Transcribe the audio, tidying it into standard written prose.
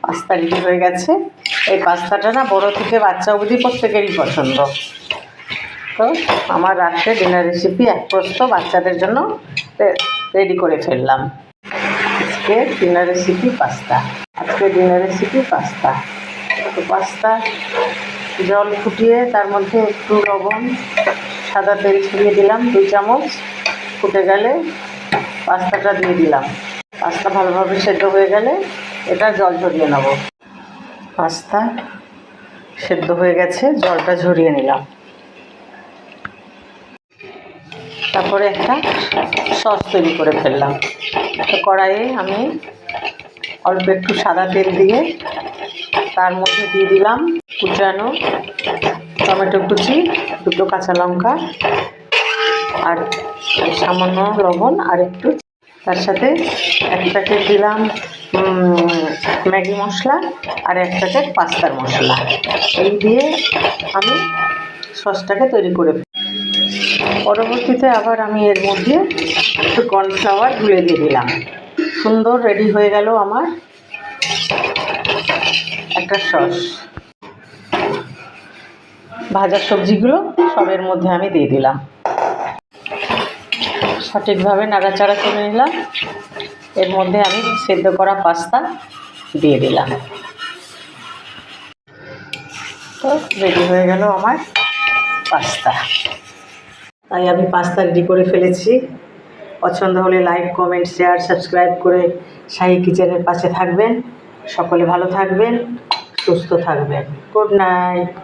Pasta ready হয়ে গেছে। এই পাস্তাটা না বড় থেকে বাচ্চা অবধি প্রত্যেকেরই পছন্দ। তো আমার রাত্রে ডিনার রেসিপি এক প্রস্ত বাচ্চাদের জন্য রেডি করে ফেললাম। আজকে ডিনার রেসিপি পাস্তা। তো পাস্তা জল ফুটিয়ে তার মধ্যে একটু লবণ, সাদা তেল ছড়িয়ে দিলাম 2 চামচ। ফুটে গেলে পাস্তাটা দিয়ে দিলাম। পাস্তা ভালোভাবে সেদ্ধ হয়ে গেলে এটা জল ঝরিয়ে নেব। পাস্তা সেদ্ধ হয়ে গেছে, জলটা ঝরিয়ে নিলাম। তারপরে একটা সস তৈরি করে ফেললাম। তো কড়াইয়ে আমি অল্প একটু সাদা তেল দিয়ে তার মধ্যে দিয়ে দিলাম কুচানো টমেটো কুচি, 2 কাঁচা লঙ্কা, আর সামান্য লবণ, আর একটু তার সাথে 1 প্যাকেট দিলাম ম্যাগি মশলা, আর 1 প্যাকেট পাস্তার মশলা। এই দিয়ে আমি সসটাকে তৈরি করে পরবর্তীতে আবার আমি এর মধ্যে একটু কর্নফ্লাওয়ার গুলে দিয়ে দিলাম। সুন্দর রেডি হয়ে গেল আমার একটা সস। ভাজা সবজিগুলো সবের মধ্যে আমি দিয়ে দিলাম, সঠিকভাবে নাড়াচাড়া করে নিলাম। এর মধ্যে আমি সেদ্ধ করা পাস্তা দিয়ে দিলাম। তো রেডি হয়ে গেল আমার পাস্তা। তাই আমি পাস্তা রেডি করে ফেলেছি। পছন্দ হলে লাইক, কমেন্ট, শেয়ার, সাবস্ক্রাইব করে শাহী কিচেনের পাশে থাকবেন। সকলে ভালো থাকবেন, সুস্থ থাকবেন। Good night.